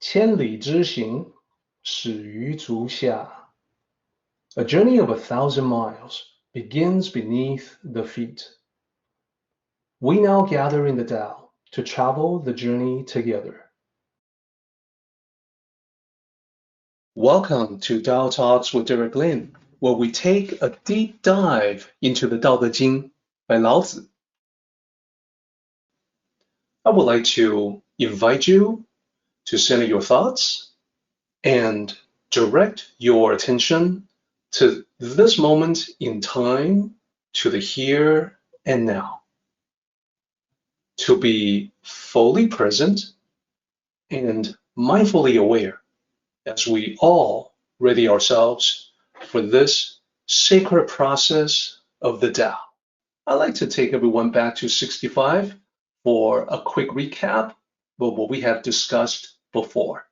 千里之行，始于足下。A journey of 1,000 miles begins beneath the feet. We now gather in the Tao to travel the journey together. Welcome to Tao Talks with Derek Lin, where we take a deep dive into the Tao Te Ching by Lao Tzu. I would like to invite you to center your thoughts and direct your attention to this moment in time, to the here and now. To be fully present and mindfully aware as we all ready ourselves for this sacred process of the Tao. I'd like to take everyone back to 65 for a quick recap of what we have discussed before.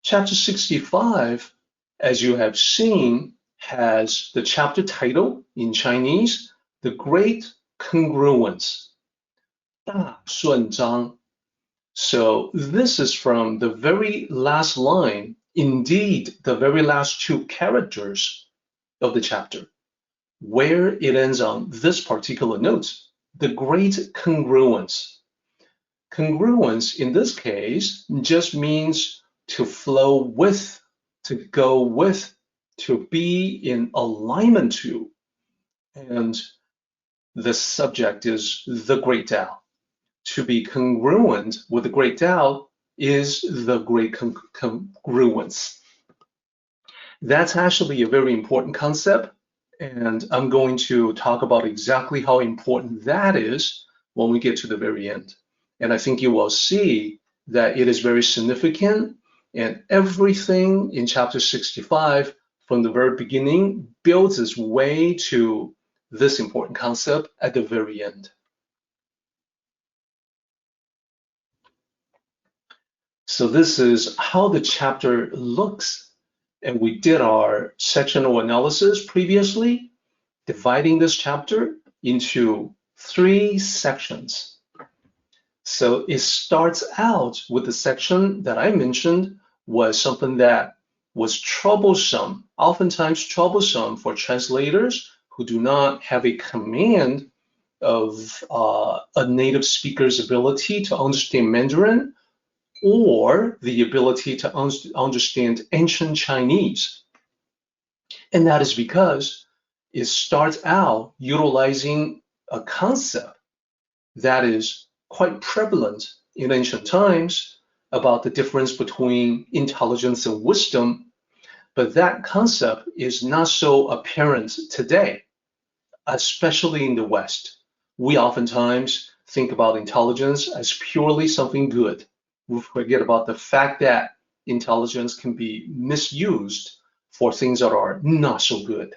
Chapter 65, as you have seen, has the chapter title in Chinese, The Great Congruence, 大顺章. So this is from the very last line, indeed the very last two characters of the chapter, where it ends on this particular note, the Great Congruence. Congruence in this case just means to flow with, to go with, to be in alignment to. And the subject is the Great Tao. To be congruent with the Great Tao is the Great Congruence. That's actually a very important concept, and I'm going to talk about exactly how important that is when we get to the very end. And I think you will see that it is very significant, and everything in chapter 65 from the very beginning builds its way to this important concept at the very end. So this is how the chapter looks. And we did our sectional analysis previously, dividing this chapter into 3 sections. So it starts out with the section that I mentioned was something that was troublesome, oftentimes troublesome for translators who do not have a command of a native speaker's ability to understand Mandarin or the ability to understand ancient Chinese. And that is because it starts out utilizing a concept that is quite prevalent in ancient times about the difference between intelligence and wisdom, but that concept is not so apparent today, especially in the West. We oftentimes think about intelligence as purely something good. We forget about the fact that intelligence can be misused for things that are not so good.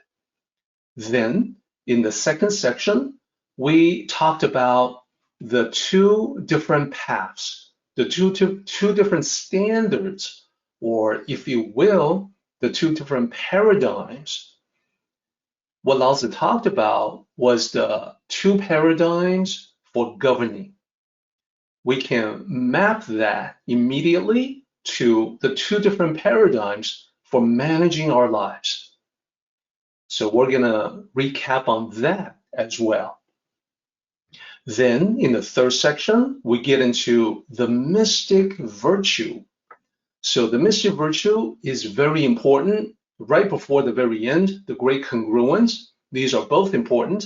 Then, in the second section, we talked about the 2 different paths, the two different standards, or if you will, the 2 different paradigms. What Lao Tzu talked about was the 2 paradigms for governing. We can map that immediately to the 2 different paradigms for managing our lives. So we're going to recap on that as well. Then in the third section, we get into the mystic virtue. So the mystic virtue is very important right before the very end, the Great Congruence. These are both important.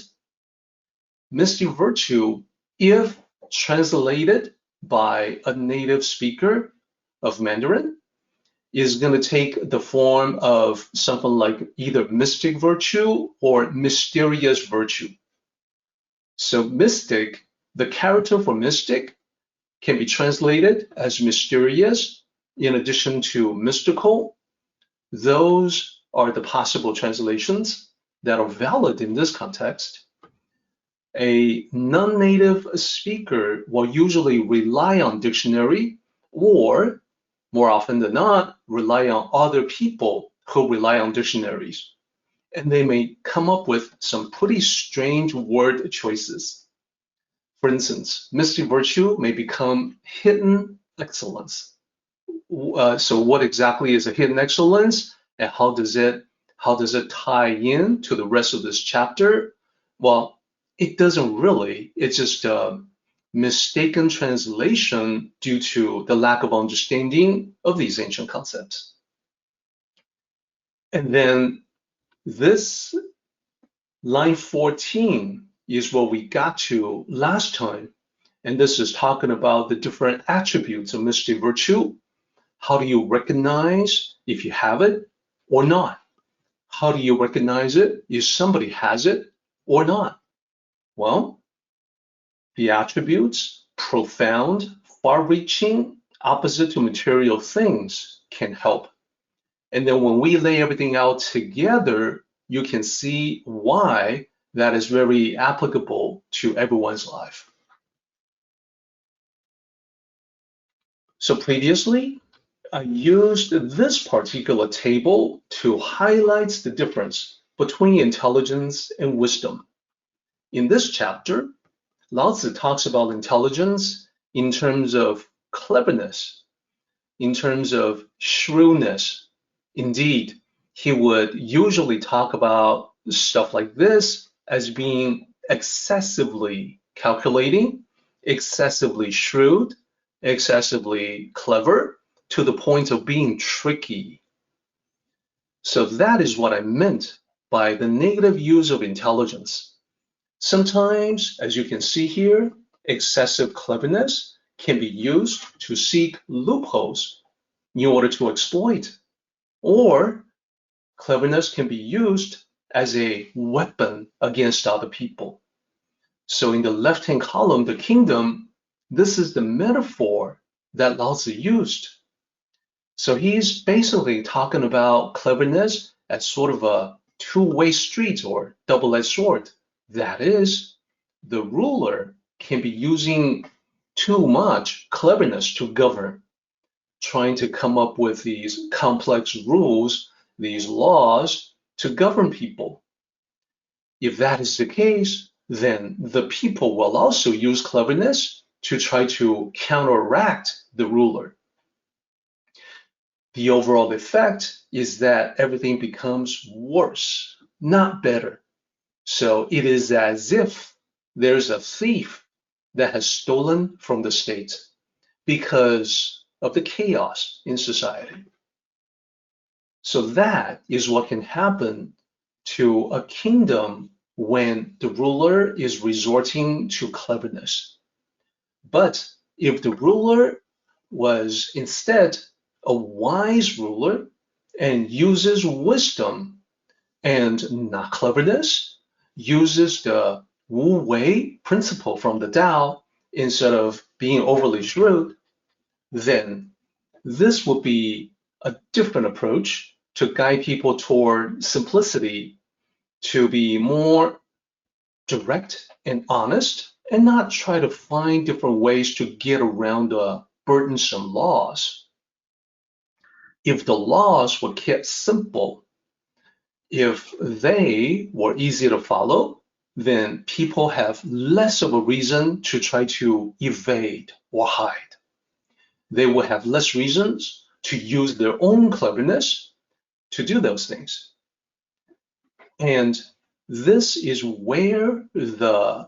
Mystic virtue, if translated by a native speaker of Mandarin, is going to take the form of something like either mystic virtue or mysterious virtue. So mystic, the character for mystic, can be translated as mysterious in addition to mystical. Those are the possible translations that are valid in this context. A non-native speaker will usually rely on dictionary or, more often than not, rely on other people who rely on dictionaries. And they may come up with some pretty strange word choices. For instance, mystic virtue may become hidden excellence, So what exactly is a hidden excellence, and how does it tie in to the rest of this chapter? Well, it doesn't really. It's just a mistaken translation due to the lack of understanding of these ancient concepts. And then this line 14 is what we got to last time. And this is talking about the different attributes of mystic virtue. How do you recognize if you have it or not? How do you recognize it if somebody has it or not? Well, the attributes, profound, far-reaching, opposite to material things, can help. And then when we lay everything out together, you can see why that is very applicable to everyone's life. So previously, I used this particular table to highlight the difference between intelligence and wisdom. In this chapter, Lao Tzu talks about intelligence in terms of cleverness, in terms of shrewdness. Indeed, he would usually talk about stuff like this as being excessively calculating, excessively shrewd, excessively clever, to the point of being tricky. So that is what I meant by the negative use of intelligence. Sometimes, as you can see here, excessive cleverness can be used to seek loopholes in order to exploit, or cleverness can be used as a weapon against other people. So in the left-hand column, the kingdom, this is the metaphor that Lao Tzu used. So he's basically talking about cleverness as sort of a two-way street or double-edged sword. That is, the ruler can be using too much cleverness to govern, trying to come up with these complex rules, these laws to govern people. If that is the case, then the people will also use cleverness to try to counteract the ruler. The overall effect is that everything becomes worse, not better. So it is as if there's a thief that has stolen from the state because of the chaos in society. So that is what can happen to a kingdom when the ruler is resorting to cleverness. But if the ruler was instead a wise ruler and uses wisdom and not cleverness, uses the Wu Wei principle from the Tao instead of being overly shrewd, then this would be a different approach to guide people toward simplicity, to be more direct and honest, and not try to find different ways to get around the burdensome laws. If the laws were kept simple, if they were easy to follow, then people have less of a reason to try to evade or hide. They will have less reasons to use their own cleverness to do those things. And this is where the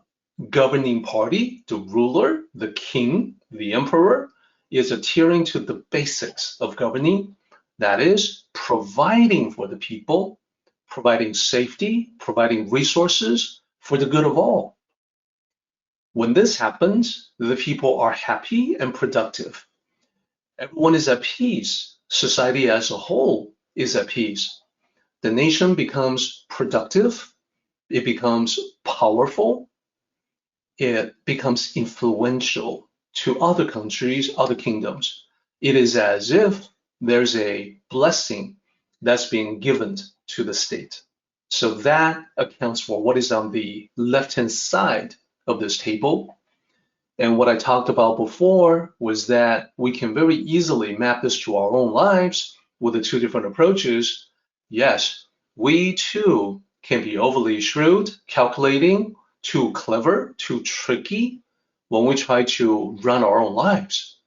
governing party, the ruler, the king, the emperor, is adhering to the basics of governing. That is, providing for the people, providing safety, providing resources for the good of all. When this happens, the people are happy and productive. Everyone is at peace. Society as a whole is at peace. The nation becomes productive. It becomes powerful. It becomes influential to other countries, other kingdoms. It is as if there's a blessing that's being given to the state. So that accounts for what is on the left-hand side of this table. And what I talked about before was that we can very easily map this to our own lives with the two different approaches. Yes, we too can be overly shrewd, calculating, too clever, too tricky when we try to run our own lives.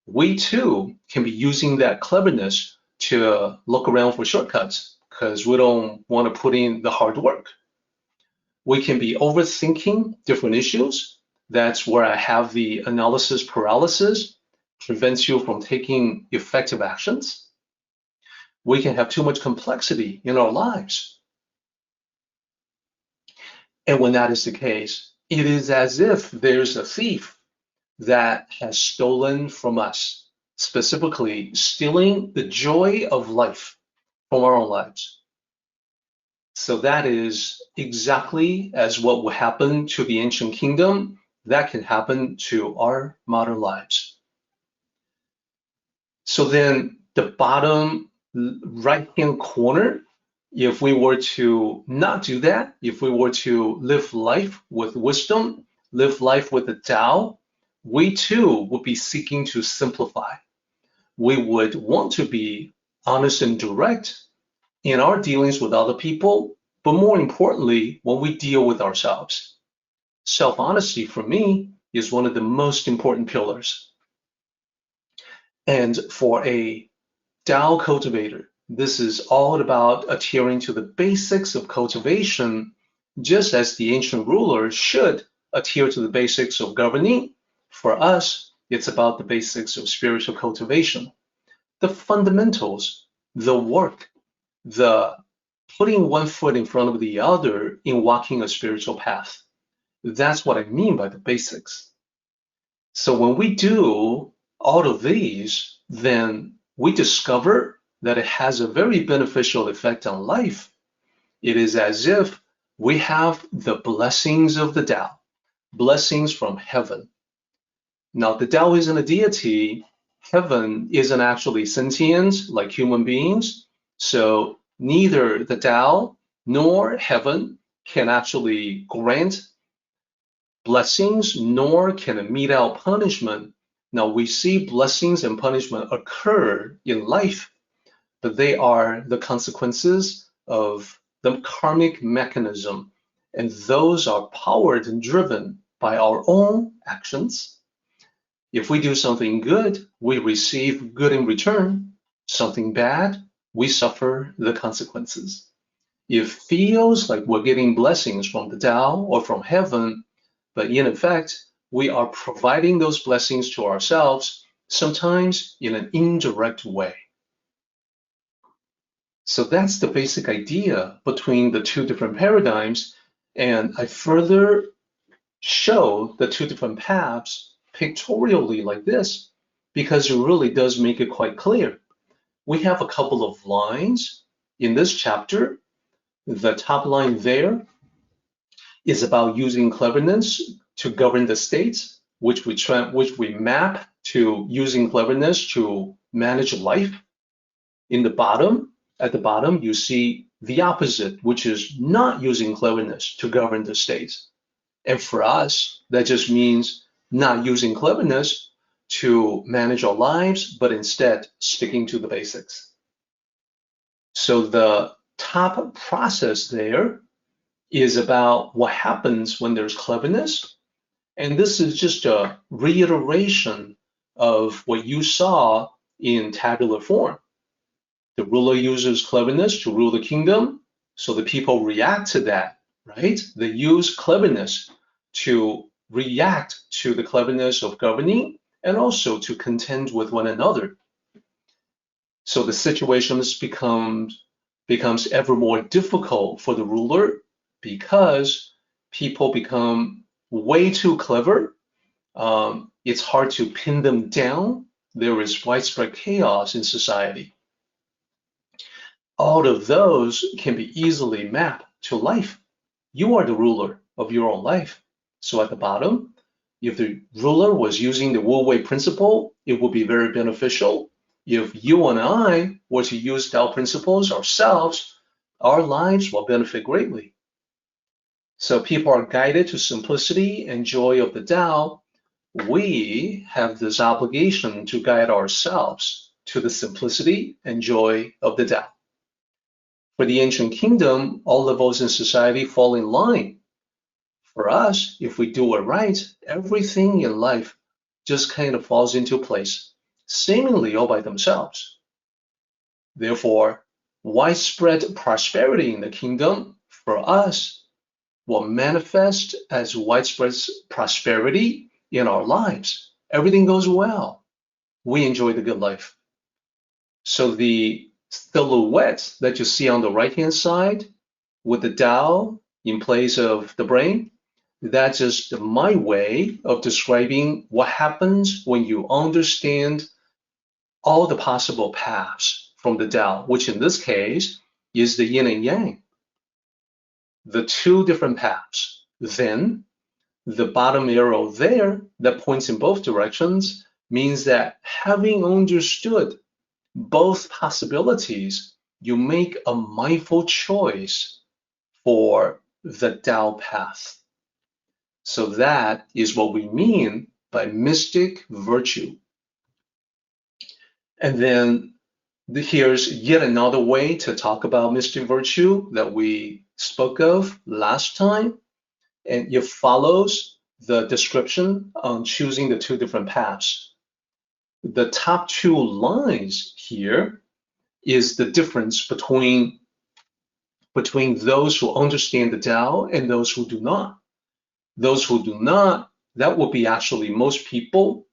we too can be using that cleverness to look around for shortcuts because we don't want to put in the hard work. We can be overthinking different issues. That's where I have the analysis paralysis, prevents you from taking effective actions. We can have too much complexity in our lives. And when that is the case, it is as if there's a thief that has stolen from us, specifically stealing the joy of life from our own lives. So that is exactly as what will happen to the ancient kingdom, that can happen to our modern lives. So then the bottom right-hand corner, if we were to not do that, if we were to live life with wisdom, live life with the Tao, we too would be seeking to simplify. We would want to be honest and direct in our dealings with other people, but more importantly, when we deal with ourselves. Self-honesty for me is one of the most important pillars. And for a Tao cultivator, this is all about adhering to the basics of cultivation, just as the ancient ruler should adhere to the basics of governing. For us, it's about the basics of spiritual cultivation, the fundamentals, the work, the putting one foot in front of the other in walking a spiritual path. That's what I mean by the basics. So when we do all of these, then we discover that it has a very beneficial effect on life. It is as if we have the blessings of the Tao, blessings from heaven. Now, the Tao isn't a deity. Heaven isn't actually sentient like human beings. So neither the Tao nor heaven can actually grant blessings, nor can it mete out punishment. Now, we see blessings and punishment occur in life, but they are the consequences of the karmic mechanism, and those are powered and driven by our own actions. If we do something good, we receive good in return. Something bad, we suffer the consequences. It feels like we're getting blessings from the Tao or from heaven, but in effect, we are providing those blessings to ourselves, sometimes in an indirect way. So that's the basic idea between the two different paradigms, and I further show the two different paths pictorially like this, because it really does make it quite clear. We have a couple of lines in this chapter. The top line there is about using cleverness to govern the states, which we map to using cleverness to manage life. In the bottom, at the bottom, you see the opposite, which is not using cleverness to govern the states. And for us, that just means not using cleverness to manage our lives, but instead sticking to the basics. So the top process there is about what happens when there's cleverness. And this is just a reiteration of what you saw in tabular form. The ruler uses cleverness to rule the kingdom, so the people react to that, right? They use cleverness to react to the cleverness of governing and also to contend with one another. So the situations becomes ever more difficult for the ruler because people become way too clever. It's hard to pin them down. There is widespread chaos in society. All of those can be easily mapped to life. You are the ruler of your own life. So at the bottom, if the ruler was using the Wu-Wei principle, it would be very beneficial. If you and I were to use Tao principles ourselves, our lives will benefit greatly. So people are guided to simplicity and joy of the Tao. We have this obligation to guide ourselves to the simplicity and joy of the Tao. For the ancient kingdom, all levels in society fall in line. For us, if we do it right, everything in life just kind of falls into place. seemingly all by themselves. Therefore, widespread prosperity in the kingdom for us will manifest as widespread prosperity in our lives. Everything goes well. We enjoy the good life. So the silhouette that you see on the right-hand side with the Tao in place of the brain, that's just my way of describing what happens when you understand all the possible paths from the Tao, which in this case is the yin and yang, the two different paths. Then the bottom arrow there that points in both directions means that having understood both possibilities, you make a mindful choice for the Tao path. So that is what we mean by mystic virtue. And then here's yet another way to talk about mystic virtue that we spoke of last time. And it follows the description on choosing the two different paths. The top two lines here is the difference between those who understand the Tao and those who do not. Those who do not, that will be actually most people,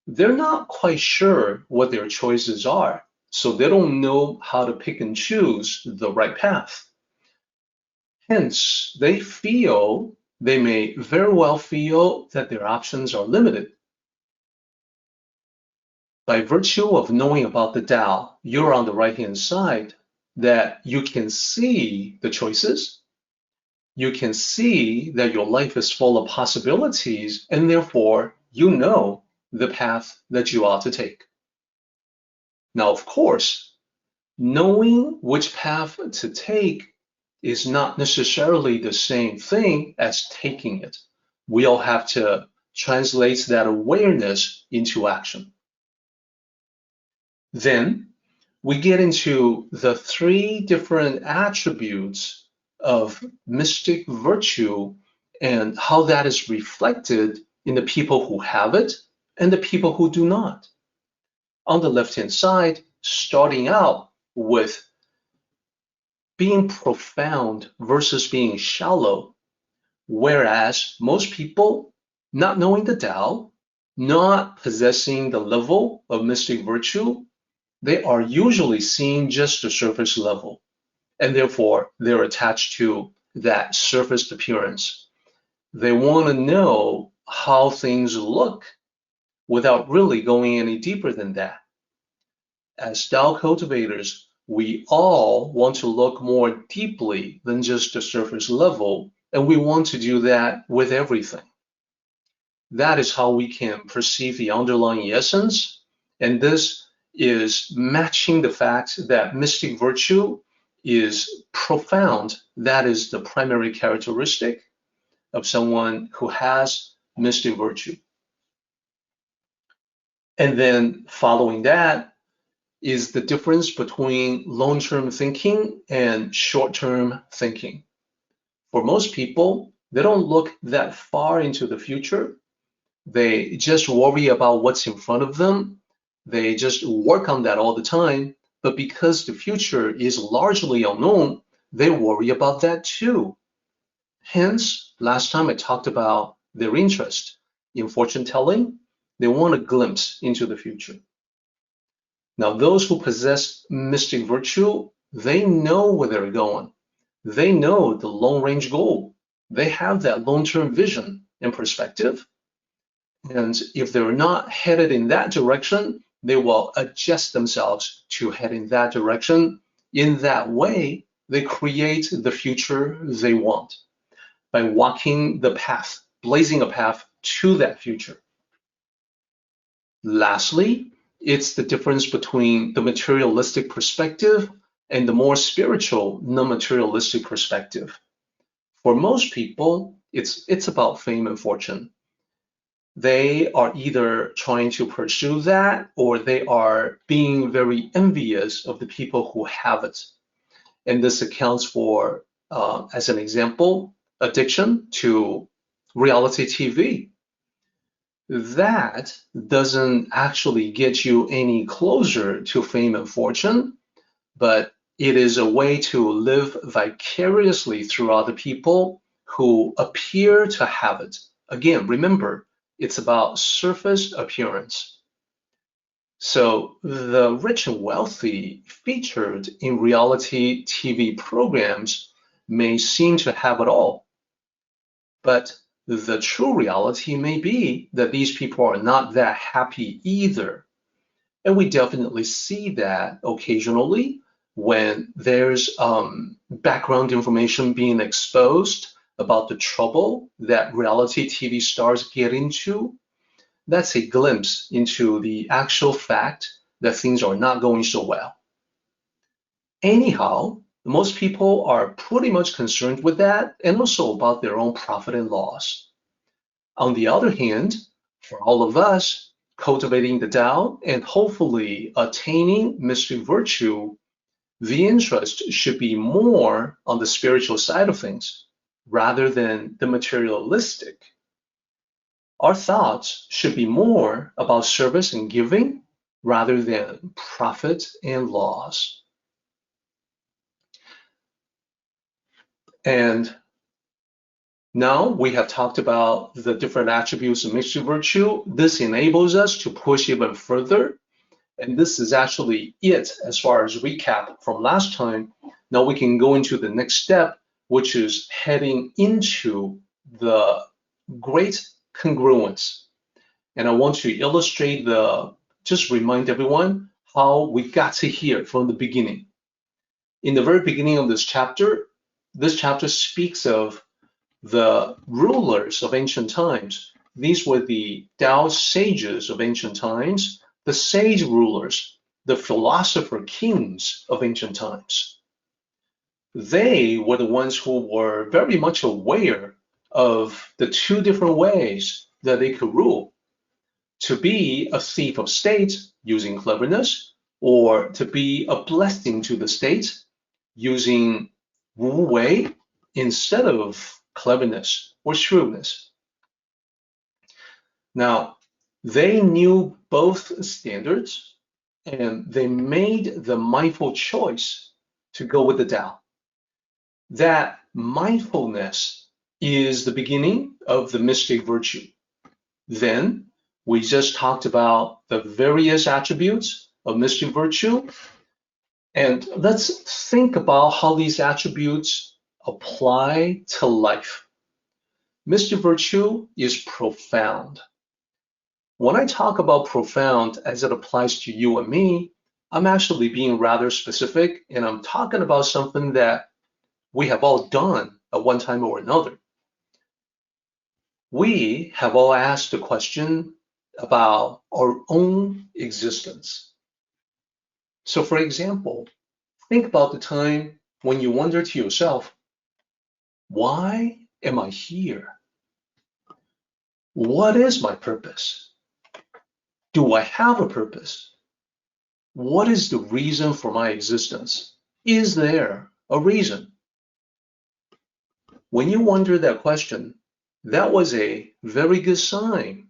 they're not quite sure what their choices are. So they don't know how to pick and choose the right path. Hence, they may very well feel that their options are limited. By virtue of knowing about the Tao, you're on the right-hand side, that you can see the choices. You can see that your life is full of possibilities, and therefore you know the path that you ought to take. Now, of course, knowing which path to take is not necessarily the same thing as taking it. We all have to translate that awareness into action. Then we get into the three different attributes of mystic virtue and how that is reflected in the people who have it and the people who do not. On the left-hand side, starting out with being profound versus being shallow, whereas most people, not knowing the Tao, not possessing the level of mystic virtue, they are usually seeing just the surface level, and therefore they're attached to that surface appearance. They want to know how things look without really going any deeper than that. As Tao cultivators, we all want to look more deeply than just the surface level, and we want to do that with everything. That is how we can perceive the underlying essence, and this is matching the fact that mystic virtue is profound. That is the primary characteristic of someone who has mystic virtue. And then following that is the difference between long-term thinking and short-term thinking. For most people, they don't look that far into the future. They just worry about what's in front of them. They just work on that all the time. But because the future is largely unknown, they worry about that too. Hence, last time I talked about their interest in fortune telling. They want a glimpse into the future. Now, those who possess mystic virtue, they know where they're going. They know the long-range goal. They have that long-term vision and perspective. And if they're not headed in that direction, they will adjust themselves to head in that direction. In that way, they create the future they want by walking the path, blazing a path to that future. Lastly, it's the difference between the materialistic perspective and the more spiritual, non-materialistic perspective. For most people, it's about fame and fortune. They are either trying to pursue that or they are being very envious of the people who have it. And this accounts for, as an example, addiction to reality TV. That doesn't actually get you any closer to fame and fortune, but it is a way to live vicariously through other people who appear to have it. Again, remember, it's about surface appearance. So the rich and wealthy featured in reality TV programs may seem to have it all, but the true reality may be that these people are not that happy either. And we definitely see that occasionally when there's background information being exposed about the trouble that reality TV stars get into. That's a glimpse into the actual fact that things are not going so well. Anyhow, most people are pretty much concerned with that and also about their own profit and loss. On the other hand, for all of us, cultivating the Tao and hopefully attaining mystic virtue, the interest should be more on the spiritual side of things rather than the materialistic. Our thoughts should be more about service and giving rather than profit and loss. And now we have talked about the different attributes of mystic virtue. This enables us to push even further. And this is actually it as far as recap from last time. Now we can go into the next step, which is heading into the Great Congruence. And I want to illustrate just remind everyone how we got to here from the beginning. In the very beginning of this chapter speaks of the rulers of ancient times. These were the Tao sages of ancient times, the sage rulers, the philosopher kings of ancient times. They were the ones who were very much aware of the two different ways that they could rule. To be a thief of state using cleverness, or to be a blessing to the state using wu wei instead of cleverness or shrewdness. Now, they knew both standards and they made the mindful choice to go with the Tao. That mindfulness is the beginning of the mystic virtue. Then we just talked about the various attributes of mystic virtue. And let's think about how these attributes apply to life. Mystic virtue is profound. When I talk about profound as it applies to you and me, I'm actually being rather specific, and I'm talking about something that we have all done at one time or another. We have all asked the question about our own existence. So for example, think about the time when you wonder to yourself, why am I here? What is my purpose? Do I have a purpose? What is the reason for my existence? Is there a reason? When you wonder that question, that was a very good sign.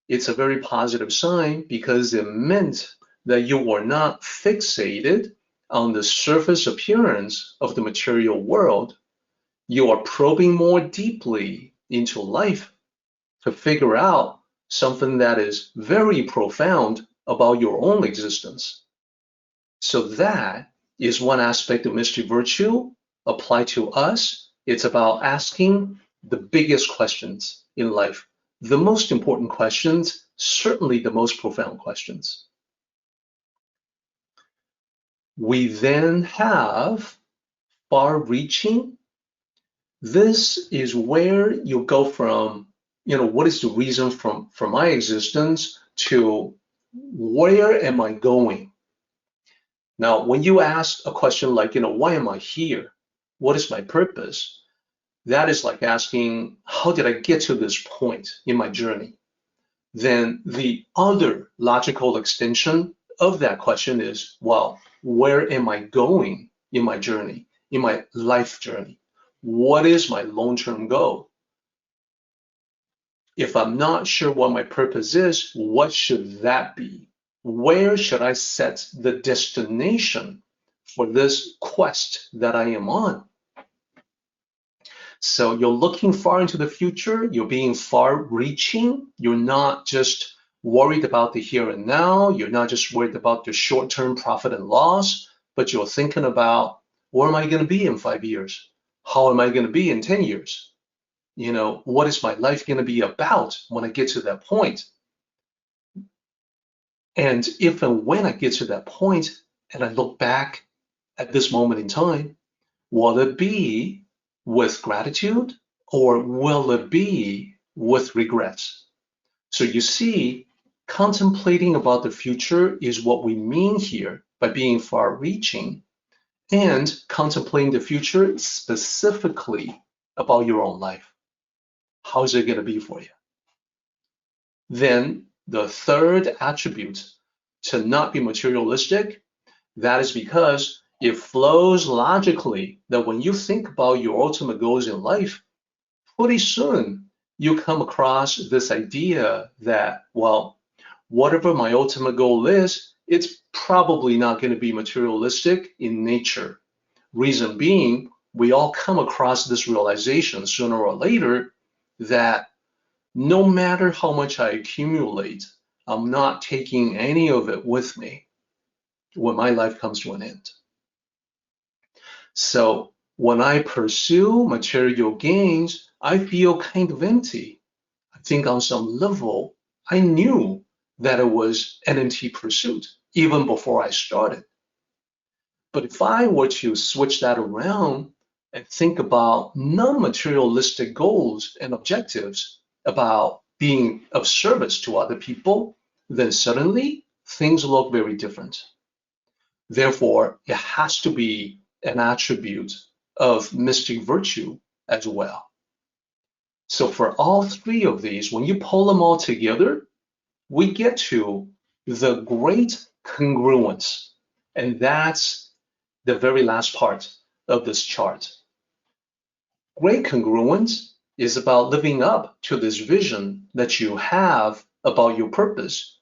It's a very positive sign because it meant that you were not fixated on the surface appearance of the material world. You are probing more deeply into life to figure out something that is very profound about your own existence. So that is one aspect of mystic virtue applied to us. It's about asking the biggest questions in life, the most important questions, certainly the most profound questions. We then have far-reaching. This is where you go from, what is the reason for my existence to where am I going? Now, when you ask a question like, why am I here? What is my purpose? That is like asking, how did I get to this point in my journey? Then the other logical extension of that question is, well, where am I going in my journey, in my life journey? What is my long-term goal? If I'm not sure what my purpose is, what should that be? Where should I set the destination for this quest that I am on? So you're looking far into the future, you're being far reaching, you're not just worried about the here and now, you're not just worried about the short-term profit and loss, but you're thinking about where am I going to be in 5 years? How am I going to be in 10 years? You know, what is my life going to be about when I get to that point? And if and when I get to that point and I look back at this moment in time, will it be with gratitude or will it be with regrets? So you see, contemplating about the future is what we mean here by being far-reaching, and contemplating the future specifically about your own life. How is it going to be for you? Then the third attribute, to not be materialistic, that is because it flows logically that when you think about your ultimate goals in life, pretty soon you come across this idea that, well, whatever my ultimate goal is, it's probably not going to be materialistic in nature. Reason being, we all come across this realization sooner or later that no matter how much I accumulate, I'm not taking any of it with me when my life comes to an end. So when I pursue material gains, I feel kind of empty. I think on some level, I knew that it was an empty pursuit even before I started. But if I were to switch that around and think about non-materialistic goals and objectives, about being of service to other people, then suddenly things look very different. Therefore, it has to be an attribute of mystic virtue as well. So for all three of these, when you pull them all together, we get to the great congruence. And that's the very last part of this chart. Great congruence is about living up to this vision that you have about your purpose,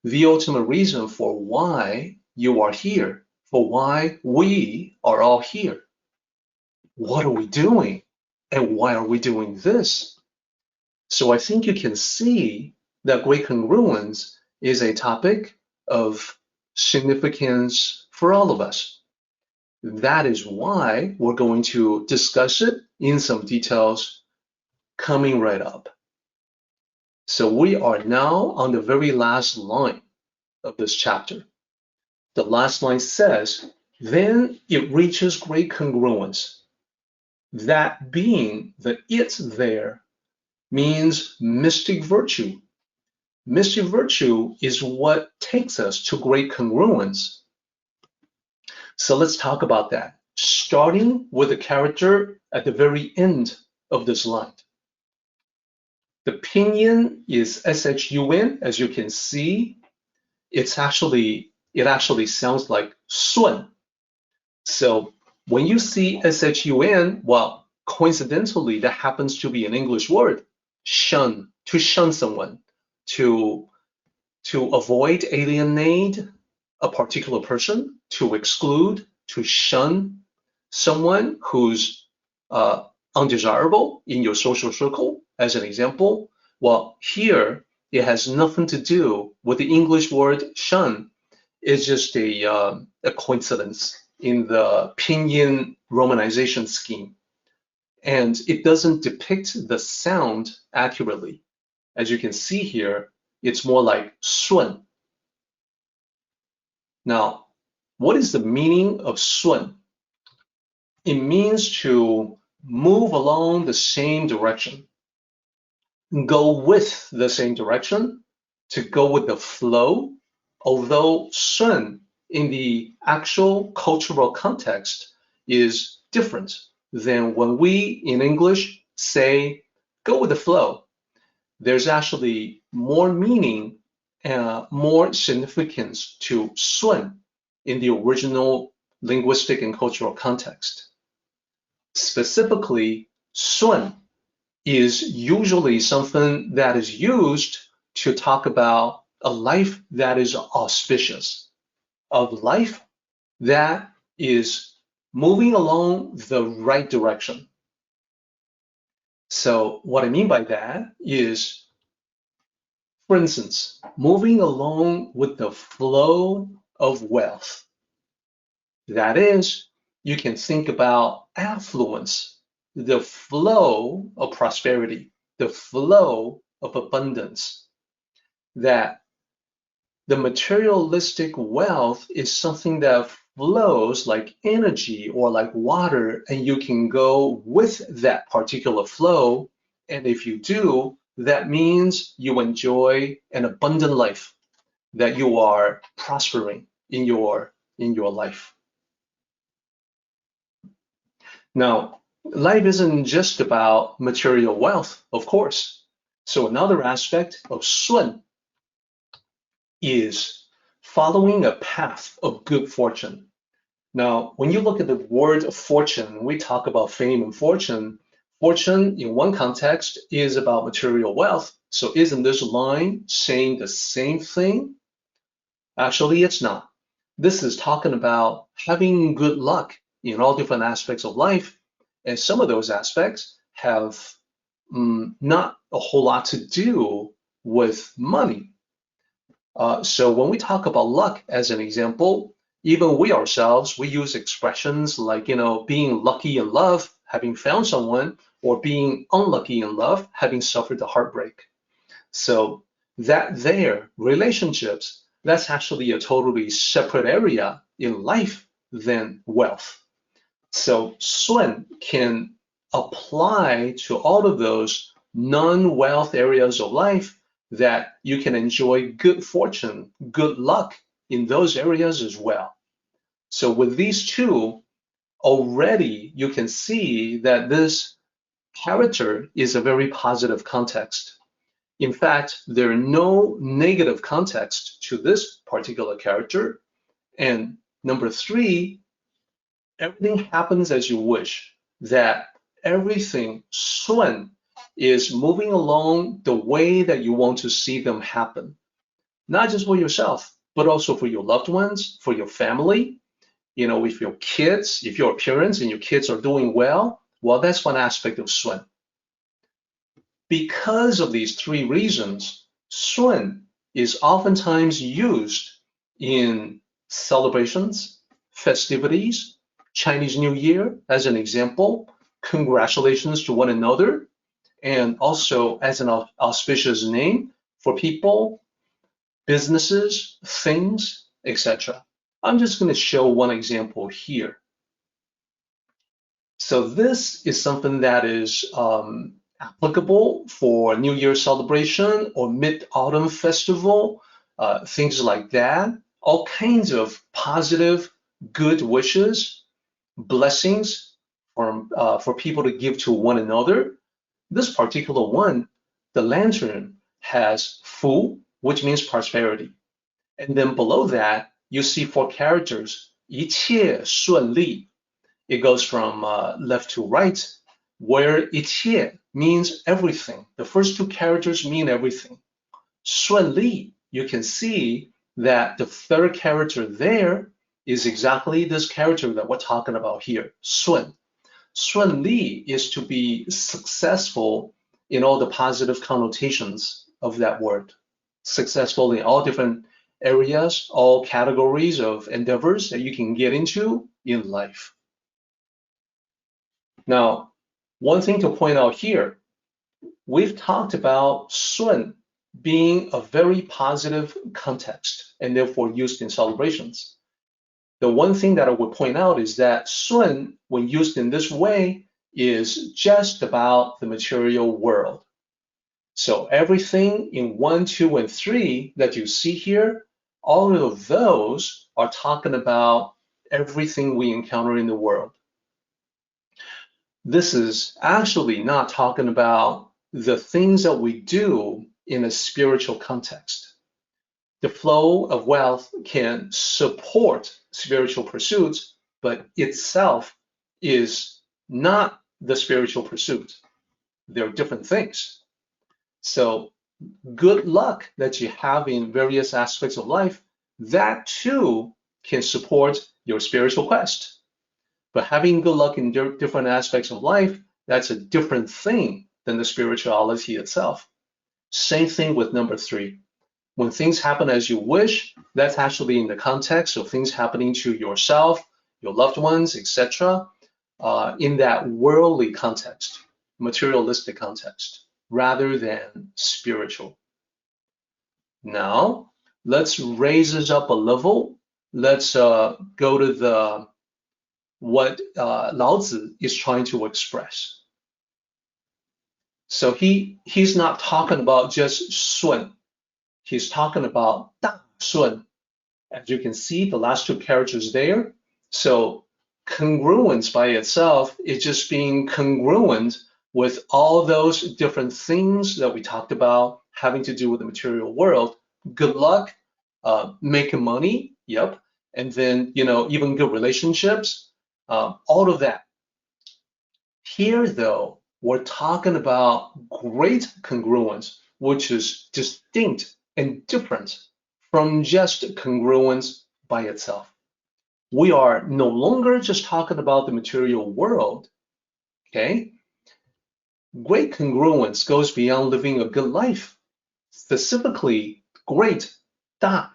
the ultimate reason for why you are here, for why we are all here. What are we doing? And why are we doing this? So I think you can see that great congruence is a topic of significance for all of us. That is why we're going to discuss it in some details coming right up. So we are now on the very last line of this chapter. The last line says, then it reaches great congruence. That being the it there means mystic virtue. Mystic virtue is what takes us to great congruence. So let's talk about that, starting with the character at the very end of this line. The pinyin is shun, as you can see. It actually sounds like sun. So when you see shun, well, coincidentally, that happens to be an English word, shun, to shun someone, to avoid, alienate a particular person, to exclude, to shun someone who's undesirable in your social circle, as an example. Well, here, it has nothing to do with the English word shun. It's just a coincidence in the pinyin romanization scheme. And it doesn't depict the sound accurately. As you can see here, it's more like sun. Now, what is the meaning of sun? It means to move along the same direction, go with the same direction, to go with the flow, although sun in the actual cultural context is different than when we in English say, go with the flow. There's actually more meaning and more significance to sun in the original linguistic and cultural context. Specifically, sun is usually something that is used to talk about a life that is auspicious, a life that is moving along the right direction. So what I mean by that is, for instance, moving along with the flow of wealth. That is, you can think about affluence, the flow of prosperity, the flow of abundance. That the materialistic wealth is something that flows like energy or like water, and you can go with that particular flow. And if you do, that means you enjoy an abundant life, that you are prospering in your life. Now, life isn't just about material wealth, of course. So another aspect of 顺 is following a path of good fortune. Now, when you look at the word fortune, we talk about fame and fortune. Fortune, in one context, is about material wealth. So isn't this line saying the same thing? Actually, it's not. This is talking about having good luck in all different aspects of life. And some of those aspects have not a whole lot to do with money. So when we talk about luck as an example, even we ourselves, we use expressions like, being lucky in love, having found someone, or being unlucky in love, having suffered the heartbreak. So that there, relationships, that's actually a totally separate area in life than wealth. So 顺 can apply to all of those non-wealth areas of life, that you can enjoy good fortune, good luck in those areas as well. So with these two, already you can see that this character is a very positive context. In fact, there are no negative context to this particular character. And number three, everything happens as you wish, that everything 顺 is moving along the way that you want to see them happen, not just for yourself, but also for your loved ones, for your family, with your kids. If you're a parent and your kids are doing well, that's one aspect of 顺. Because of these three reasons, 顺 is oftentimes used in celebrations, festivities, Chinese New Year as an example, congratulations to one another, and also as an auspicious name for people, businesses, things, etc. I'm just going to show one example here. So this is something that is applicable for New Year celebration or Mid-Autumn Festival, things like that. All kinds of positive, good wishes, blessings for people to give to one another. This particular one, the lantern, has Fu, which means prosperity. And then below that, you see four characters, 一切顺利. It goes from left to right, where 一切 means everything. The first two characters mean everything. 顺利, you can see that the third character there is exactly this character that we're talking about here, 顺. 顺利 is to be successful in all the positive connotations of that word. Successful in all different areas, all categories of endeavors that you can get into in life. Now, one thing to point out here, we've talked about 顺 being a very positive context and therefore used in celebrations. The one thing that I would point out is that 顺, when used in this way, is just about the material world. So everything in 1, 2, and 3 that you see here, all of those are talking about everything we encounter in the world. This is actually not talking about the things that we do in a spiritual context. The flow of wealth can support spiritual pursuits, but itself is not the spiritual pursuit. They're different things. So good luck that you have in various aspects of life, that too can support your spiritual quest. But having good luck in different aspects of life, that's a different thing than the spirituality itself. Same thing with number 3. When things happen as you wish, that's actually in the context of things happening to yourself, your loved ones, etc., in that worldly context, materialistic context, rather than spiritual. Now, let's raise this up a level. Let's go to what Lao Tzu is trying to express. So he's not talking about just 顺. He's talking about 大顺. As you can see, the last 2 characters there. So congruence by itself is just being congruent with all those different things that we talked about having to do with the material world. Good luck, making money, yep. And then, even good relationships, all of that. Here, though, we're talking about great congruence, which is distinct and different from just congruence by itself. We are no longer just talking about the material world, okay? Great congruence goes beyond living a good life, specifically great, 大.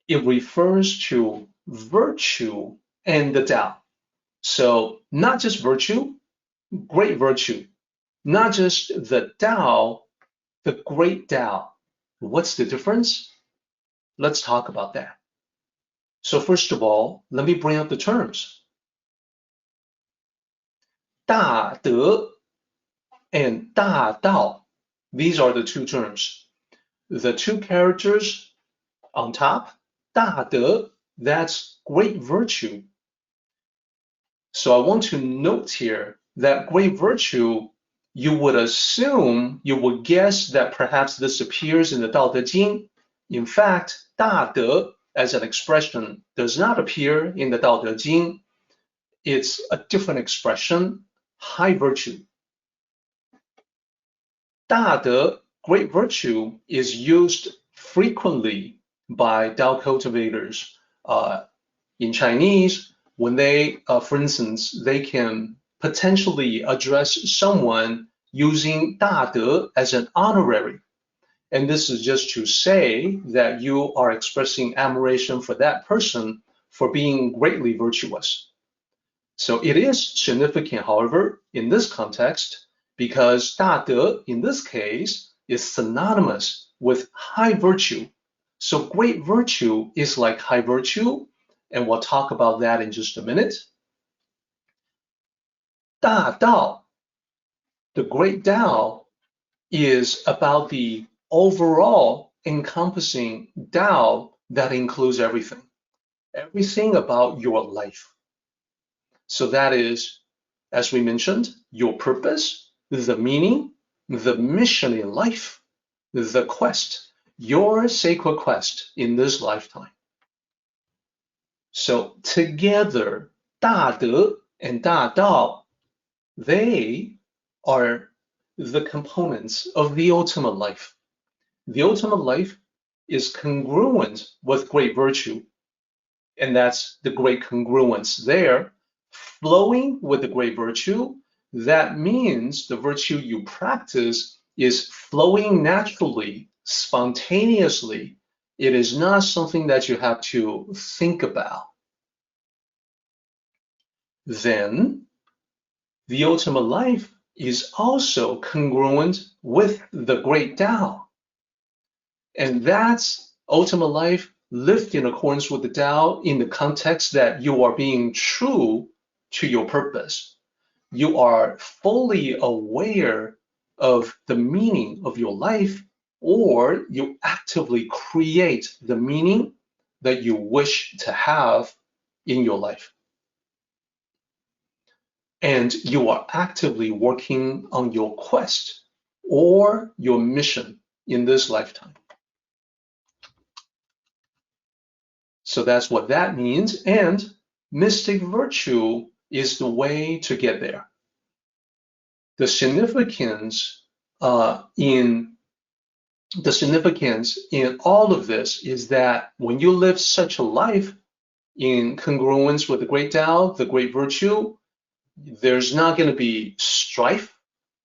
It refers to virtue and the Tao. So not just virtue, great virtue, not just the Tao, the great Tao. What's the difference? Let's talk about that. So first of all, let me bring up the terms. 大德 and 大道. These are the 2 terms. The 2 characters on top, 大德, that's great virtue. So I want to note here that great virtue, you would assume, you would guess that perhaps this appears in the Tao Te Ching. In fact, 大德 as an expression does not appear in the Tao Te Ching. It's a different expression, high virtue. 大德, great virtue, is used frequently by Tao cultivators. In Chinese, when they, for instance, they can potentially address someone using 大德 as an honorary. And this is just to say that you are expressing admiration for that person for being greatly virtuous. So it is significant, however, in this context, because 大德in this case is synonymous with high virtue. So great virtue is like high virtue, and we'll talk about that in just a minute. 大道, the great Tao, is about the overall encompassing Tao that includes everything about your life. So that is, as we mentioned, your purpose, the meaning, the mission in life, the quest, your sacred quest in this lifetime. So together, 大德 and 大道, they are the components of the ultimate life. The ultimate life is congruent with great virtue, and that's the great congruence there. Flowing with the great virtue, that means the virtue you practice is flowing naturally, spontaneously. It is not something that you have to think about. Then, the ultimate life is also congruent with the great Tao. And that's ultimate life lived in accordance with the Tao in the context that you are being true to your purpose. You are fully aware of the meaning of your life, or you actively create the meaning that you wish to have in your life. And you are actively working on your quest or your mission in this lifetime. So that's what that means. And mystic virtue is the way to get there. The significance in all of this is that when you live such a life in congruence with the great Tao, the great virtue, there's not going to be strife,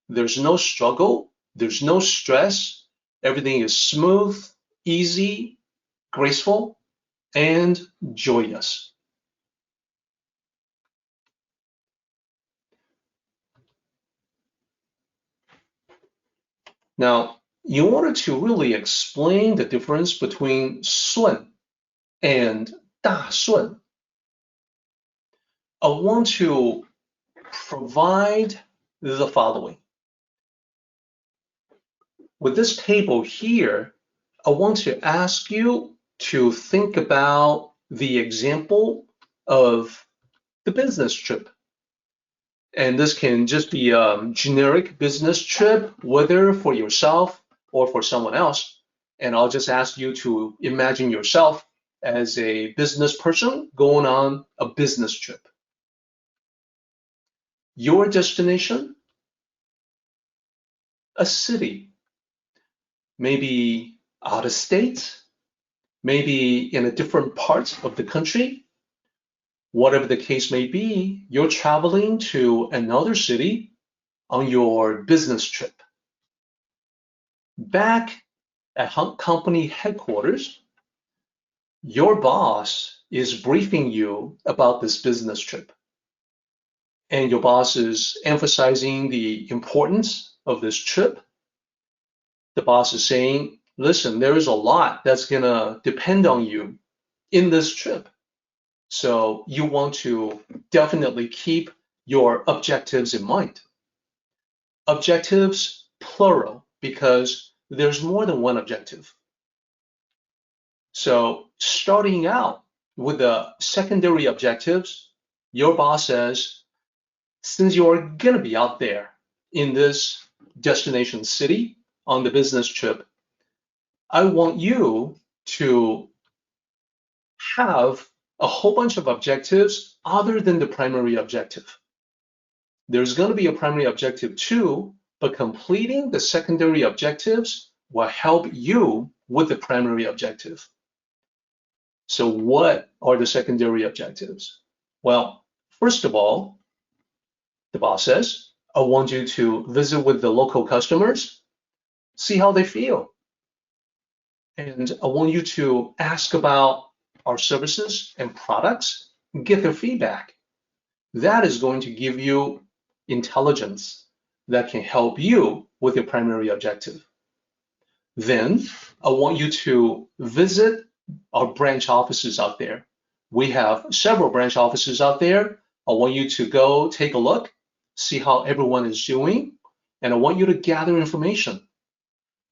there's no struggle, there's no stress. Everything is smooth, easy, graceful, and joyous. Now, in order to really explain the difference between 顺 and 大顺, I want to provide the following. With this table here, I want to ask you to think about the example of the business trip. And this can just be a generic business trip, whether for yourself or for someone else. And I'll just ask you to imagine yourself as a business person going on a business trip. Your destination? A city. Maybe out of state, maybe in a different part of the country. Whatever the case may be, you're traveling to another city on your business trip. Back at company headquarters, your boss is briefing you about this business trip. And your boss is emphasizing the importance of this trip. The boss is saying, listen, there is a lot that's going to depend on you in this trip. So you want to definitely keep your objectives in mind. Objectives, plural, because there's more than one objective. So starting out with the secondary objectives, your boss says, since you're going to be out there in this destination city on the business trip, I want you to have a whole bunch of objectives other than the primary objective. There's going to be a primary objective too, but completing the secondary objectives will help you with the primary objective. So what are the secondary objectives? Well, first of all, the boss says, I want you to visit with the local customers, see how they feel. And I want you to ask about our services and products, get their feedback. That is going to give you intelligence that can help you with your primary objective. Then I want you to visit our branch offices out there. We have several branch offices out there. I want you to go take a look, see how everyone is doing, and I want you to gather information.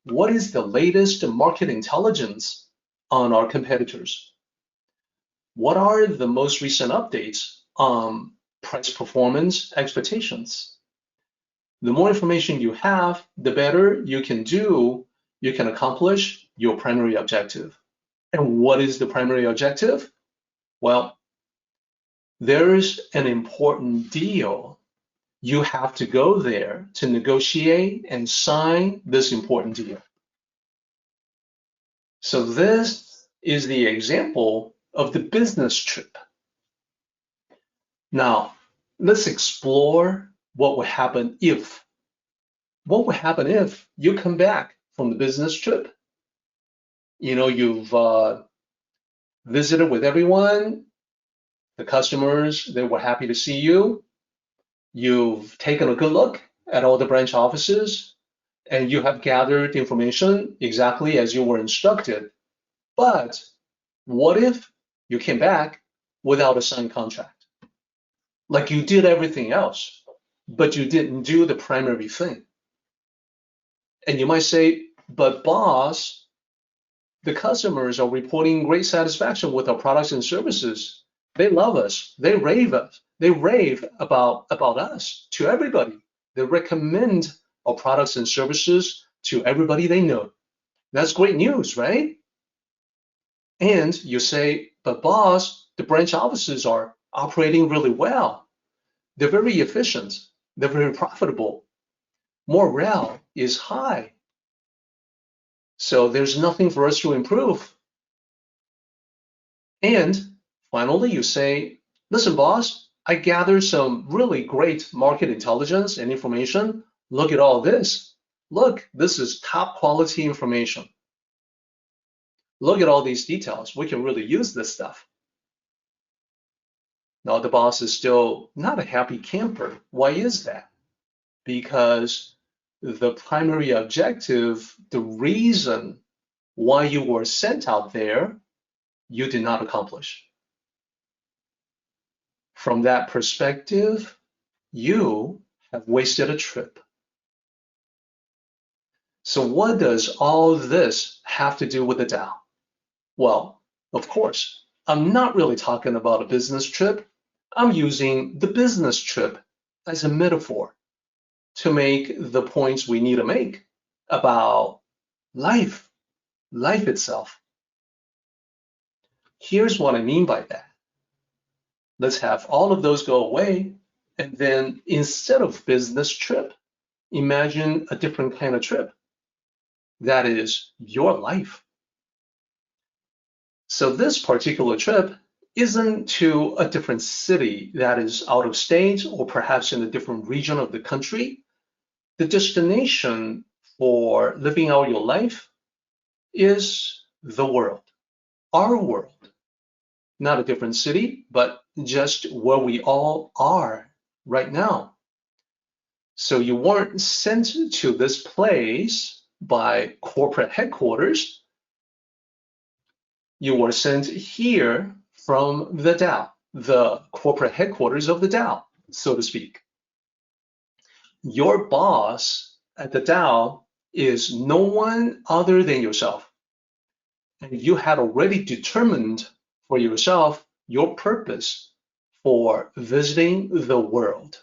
What is the latest market intelligence on our competitors? What are the most recent updates on price performance expectations? The more information you have, the better you can accomplish your primary objective. And what is the primary objective? Well, there's an important deal. You have to go there to negotiate and sign this important deal. So this is the example of the business trip. Now, let's explore what would happen if. What would happen if you come back from the business trip? You know, you've visited with everyone, the customers, they were happy to see you. You've taken a good look at all the branch offices, and you have gathered information exactly as you were instructed. But what if you came back without a signed contract? Like you did everything else, but you didn't do the primary thing. And you might say, but boss, the customers are reporting great satisfaction with our products and services. They love us. They rave about us to everybody. They recommend our products and services to everybody they know. That's great news, right? And you say, but boss, the branch offices are operating really well. They're very efficient. They're very profitable. morale is high. So there's nothing for us to improve. And finally, you say, listen, boss, I gathered some really great market intelligence and information. Look at all this. Look, this is top quality information. Look at all these details. We can really use this stuff. Now, the boss is still not a happy camper. Why is that? Because the primary objective, the reason why you were sent out there, you did not accomplish. From that perspective, you have wasted a trip. So what does all this have to do with the Tao? Well, of course, I'm not really talking about a business trip. I'm using the business trip as a metaphor to make the points we need to make about life itself. Here's what I mean by that. Let's have all of those go away, and then instead of business trip, imagine a different kind of trip. That is your life. So this particular trip isn't to a different city that is out of state or perhaps in a different region of the country. The destination for living out your life is the world, our world. Not a different city, but just where we all are right now. So you weren't sent to this place by corporate headquarters. You were sent here from the Tao, the corporate headquarters of the Tao, so to speak. Your boss at the Tao is no one other than yourself. And you had already determined for yourself your purpose for visiting the world.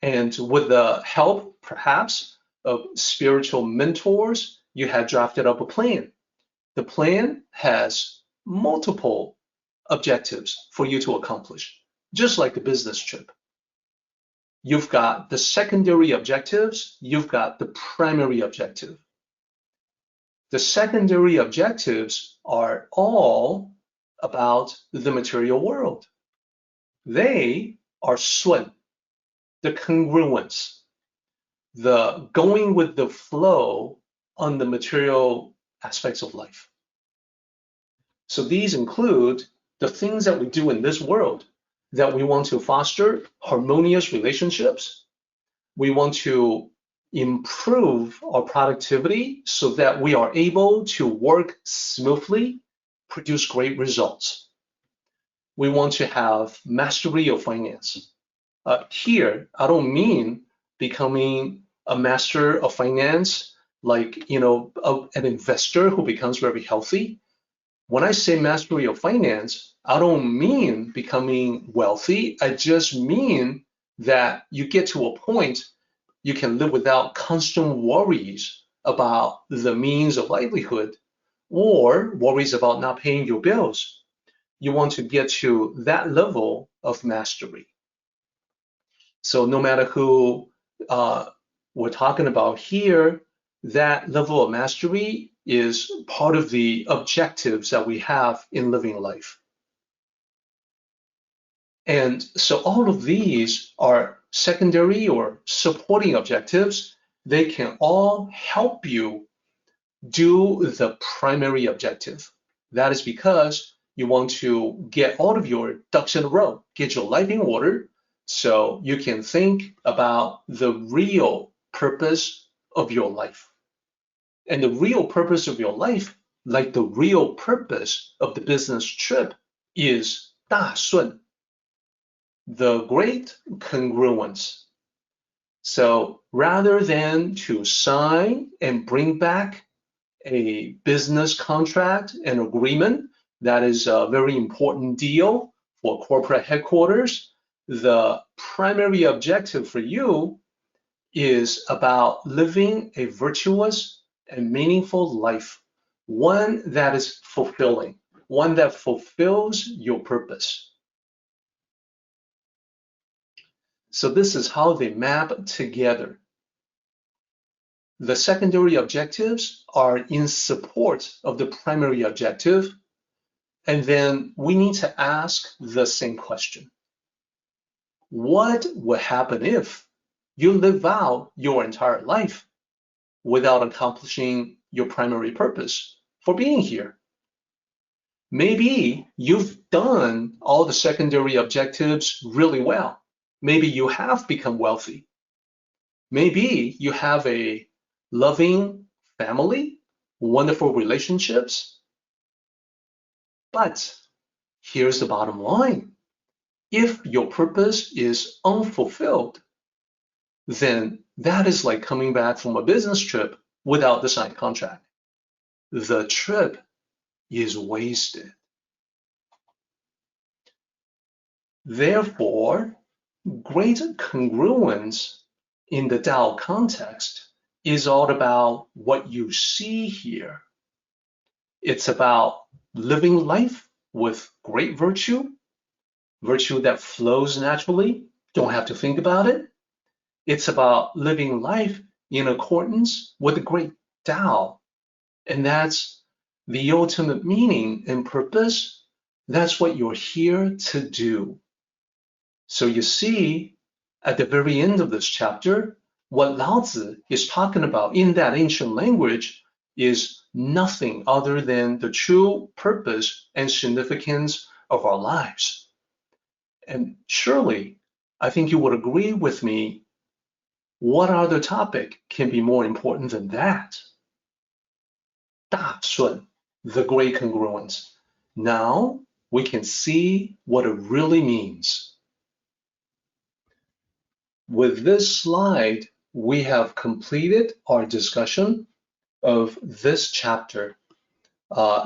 And with the help, perhaps, of spiritual mentors, you had drafted up a plan. The plan has multiple objectives for you to accomplish, just like the business trip. You've got the secondary objectives, you've got the primary objective. The secondary objectives are all about the material world. They are sun, the congruence, the going with the flow on the material aspects of life. So these include the things that we do in this world, that we want to foster harmonious relationships. We want to improve our productivity so that we are able to work smoothly, produce great results. We want to have mastery of finance. Here, I don't mean becoming a master of finance like an investor who becomes very healthy. When I say mastery of finance, I don't mean becoming wealthy. I just mean that you get to a point you can live without constant worries about the means of livelihood or worries about not paying your bills. You want to get to that level of mastery. So no matter who we're talking about here, that level of mastery is part of the objectives that we have in living life. And so all of these are secondary or supporting objectives. They can all help you do the primary objective. That is because you want to get all of your ducks in a row, get your life in order, so you can think about the real purpose of your life. And the real purpose of your life, like the real purpose of the business trip, is 大顺, the great congruence. So rather than to sign and bring back a business contract, an agreement that is a very important deal for corporate headquarters, the primary objective for you is about living a virtuous and meaningful life, one that is fulfilling, one that fulfills your purpose. So this is how they map together. the secondary objectives are in support of the primary objective, and then we need to ask the same question. What would happen if you live out your entire life without accomplishing your primary purpose for being here? Maybe you've done all the secondary objectives really well. Maybe you have become wealthy. Maybe you have a loving family, wonderful relationships. But here's the bottom line. If your purpose is unfulfilled, then that is like coming back from a business trip without the signed contract. The trip is wasted. Therefore, great congruence in the Tao context is all about what you see here. It's about living life with great virtue, virtue that flows naturally, don't have to think about it. It's about living life in accordance with the great Tao. And that's the ultimate meaning and purpose. That's what you're here to do. So you see, at the very end of this chapter, what Lao Tzu is talking about in that ancient language is nothing other than the true purpose and significance of our lives. And surely, I think you would agree with me, what other topic can be more important than that? 大顺, the Great Congruence. Now we can see what it really means. With this slide, we have completed our discussion of this chapter.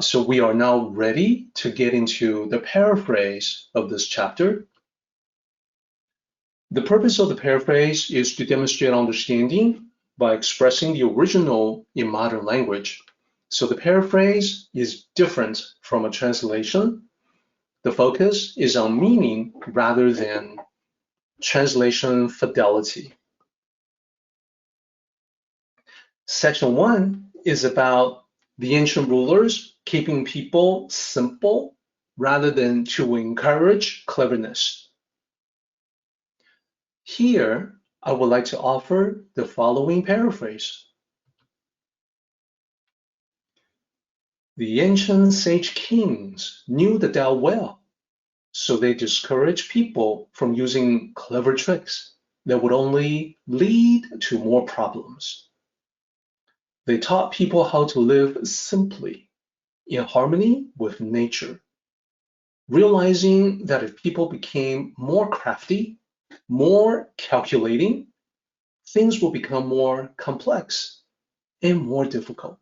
So we are now ready to get into the paraphrase of this chapter. The purpose of the paraphrase is to demonstrate understanding by expressing the original in modern language. So the paraphrase is different from a translation. The focus is on meaning rather than translation fidelity. Section 1 is about the ancient rulers keeping people simple rather than to encourage cleverness. Here, I would like to offer the following paraphrase. The ancient sage kings knew the Tao well, so they discouraged people from using clever tricks that would only lead to more problems. They taught people how to live simply, in harmony with nature, realizing that if people became more crafty, more calculating, things will become more complex and more difficult.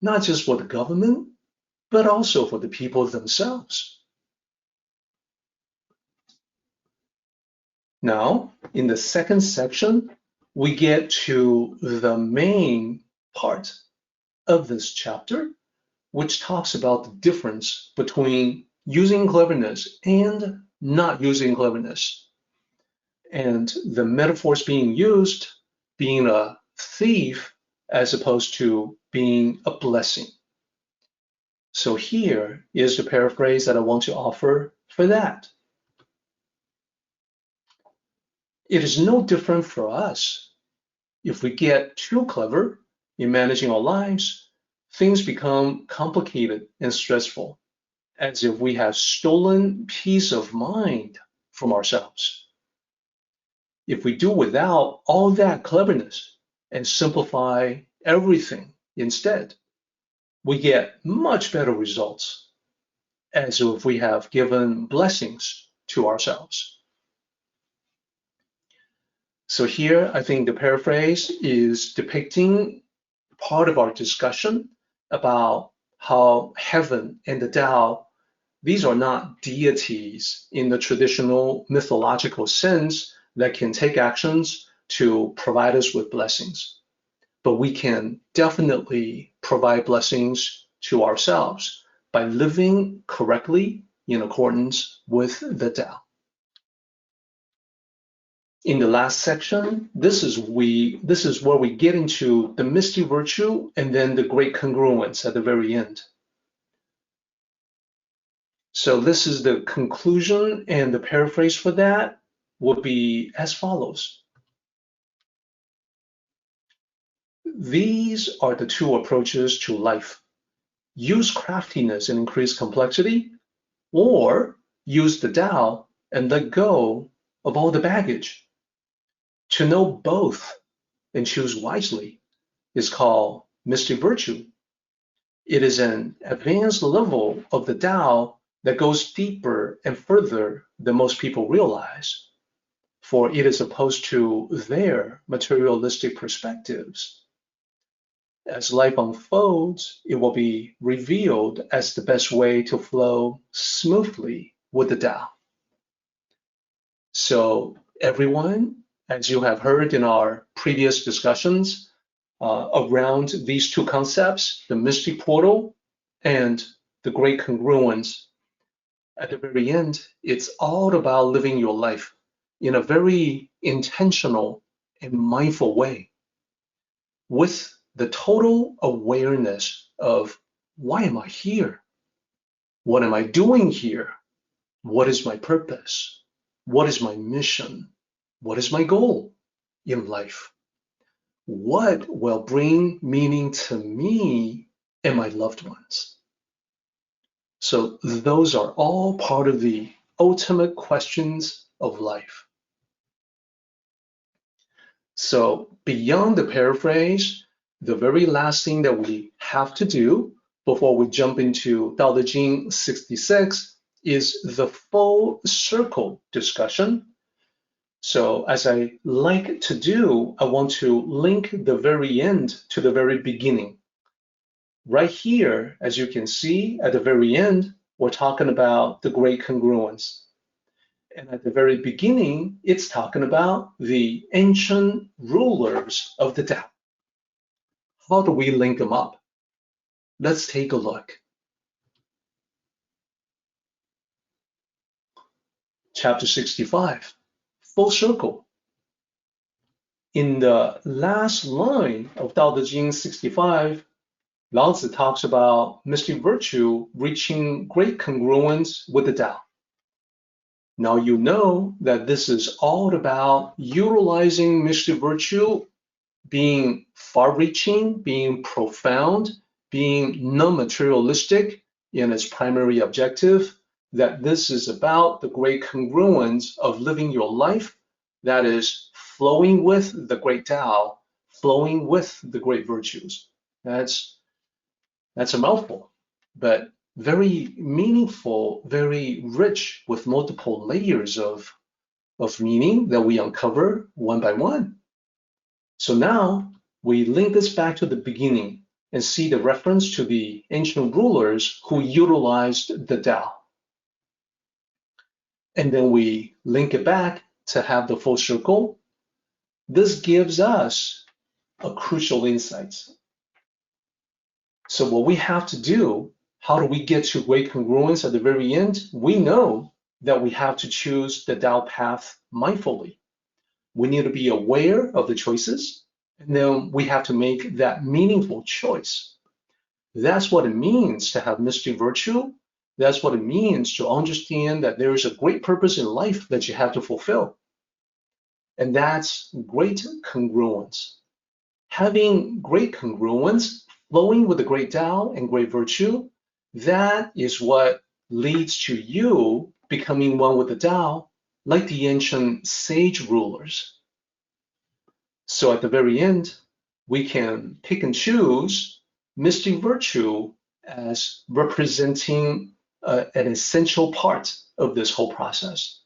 Not just for the government, but also for the people themselves. Now, in the second section, we get to the main part of this chapter, which talks about the difference between using cleverness and not using cleverness. And the metaphors being used being a thief as opposed to being a blessing. So here is the paraphrase that I want to offer for that. It is no different for us. If we get too clever in managing our lives, things become complicated and stressful, as if we have stolen peace of mind from ourselves. If we do without all that cleverness and simplify everything instead, we get much better results, as if we have given blessings to ourselves. So here, I think the paraphrase is depicting part of our discussion about how heaven and the Tao, these are not deities in the traditional mythological sense that can take actions to provide us with blessings. But we can definitely provide blessings to ourselves by living correctly in accordance with the Tao. In the last section, this is where we get into the mystic virtue and then the great congruence at the very end. So this is the conclusion, and the paraphrase for that would be as follows. These are the two approaches to life. Use craftiness and increase complexity, or use the Tao and let go of all the baggage. To know both and choose wisely is called mystic virtue. It is an advanced level of the Tao that goes deeper and further than most people realize, for it is opposed to their materialistic perspectives. As life unfolds, it will be revealed as the best way to flow smoothly with the Tao. So everyone, as you have heard in our previous discussions around these two concepts, the mystic portal and the great congruence, at the very end, it's all about living your life in a very intentional and mindful way with the total awareness of, why am I here? What am I doing here? What is my purpose? What is my mission? What is my goal in life? What will bring meaning to me and my loved ones? So those are all part of the ultimate questions of life. So beyond the paraphrase, the very last thing that we have to do before we jump into Tao Te Ching 66 is the full circle discussion. So as I like to do, I want to link the very end to the very beginning. Right here, as you can see, at the very end, we're talking about the great congruence. And at the very beginning, it's talking about the ancient rulers of the Tao. How do we link them up? Let's take a look. Chapter 65, full circle. In the last line of Tao Te Ching 65, Lao Tzu talks about mystic virtue reaching great congruence with the Tao. Now you know that this is all about utilizing mystic virtue, being far-reaching, being profound, being non-materialistic in its primary objective, that this is about the great congruence of living your life that is flowing with the great Tao, flowing with the great virtues. That's a mouthful, but very meaningful, very rich with multiple layers of meaning that we uncover one by one. So now we link this back to the beginning and see the reference to the ancient rulers who utilized the Tao. And then we link it back to have the full circle. This gives us a crucial insight. So what we have to do, how do we get to great congruence at the very end? We know that we have to choose the Tao path mindfully. We need to be aware of the choices, and then we have to make that meaningful choice. That's what it means to have mystic virtue. That's what it means to understand that there is a great purpose in life that you have to fulfill. And that's great congruence. Having great congruence, flowing with the great Tao and great virtue, that is what leads to you becoming one with the Tao, like the ancient sage rulers. So at the very end, we can pick and choose mystic virtue as representing an essential part of this whole process.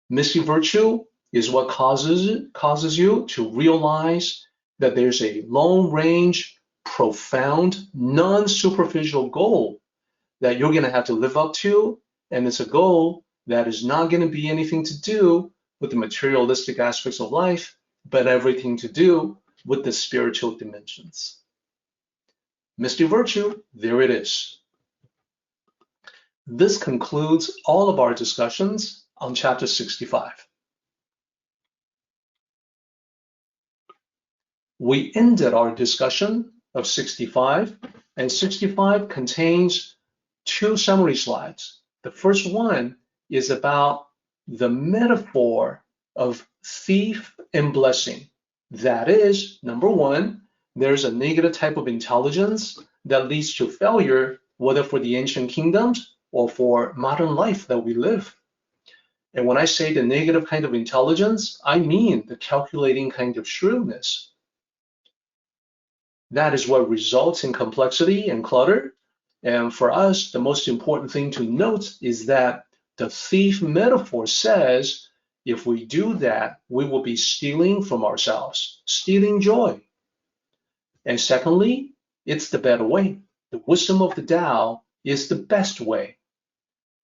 Mystic virtue is what causes you to realize that there's a long-range, profound, non-superficial goal that you're going to have to live up to, and it's a goal that is not going to be anything to do with the materialistic aspects of life, but everything to do with the spiritual dimensions. Mystic virtue, there it is. This concludes all of our discussions on chapter 65. we ended our discussion of 65, and 65 contains two summary slides. The first one is about the metaphor of thief and blessing. That is, number one, there's a negative type of intelligence that leads to failure, whether for the ancient kingdoms or for modern life that we live. And when I say the negative kind of intelligence, I mean the calculating kind of shrewdness. That is what results in complexity and clutter. And for us, the most important thing to note is that the thief metaphor says, if we do that, we will be stealing from ourselves, stealing joy. And secondly, it's the better way. The wisdom of the Tao is the best way.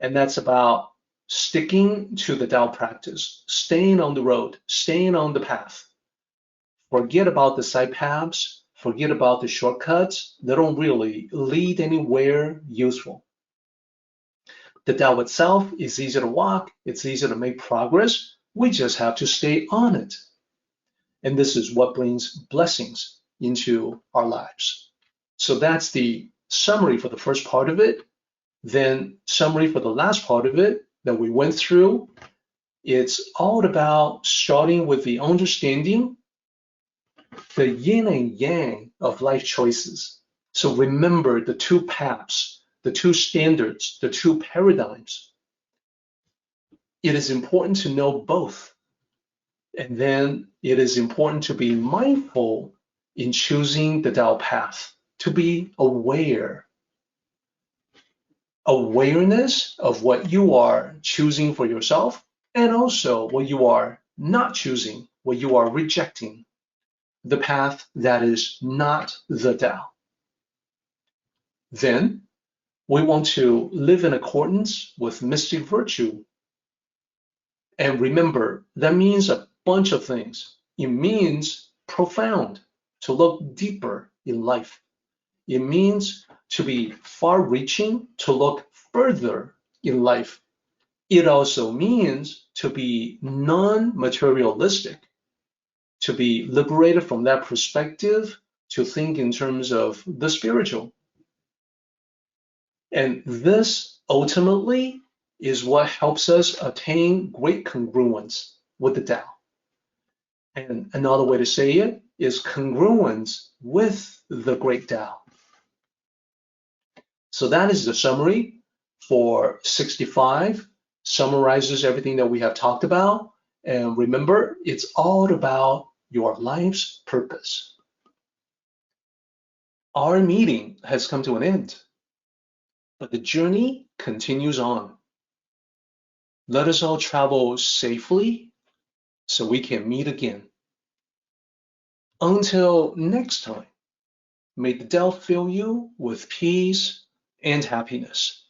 And that's about sticking to the Tao practice, staying on the road, staying on the path. Forget about the side paths, forget about the shortcuts. They don't really lead anywhere useful. The Tao itself is easy to walk, it's easy to make progress. We just have to stay on it. And this is what brings blessings into our lives. So that's the summary for the first part of it. Then summary for the last part of it that we went through. It's all about starting with the understanding the yin and yang of life choices. So remember the two paths, the two standards, the two paradigms. It is important to know both. And then it is important to be mindful in choosing the Tao path, to be aware. Awareness of what you are choosing for yourself, and also what you are not choosing, what you are rejecting, the path that is not the Tao. Then we want to live in accordance with mystic virtue. And remember, that means a bunch of things. It means profound, to look deeper in life. It means to be far-reaching, to look further in life. It also means to be non-materialistic, to be liberated from that perspective, to think in terms of the spiritual. And this ultimately is what helps us attain great congruence with the Tao. And another way to say it is congruence with the great Tao. So that is the summary for 65, summarizes everything that we have talked about. And remember, it's all about your life's purpose. Our meeting has come to an end, but the journey continues on. Let us all travel safely so we can meet again. Until next time, may the Tao fill you with peace and happiness.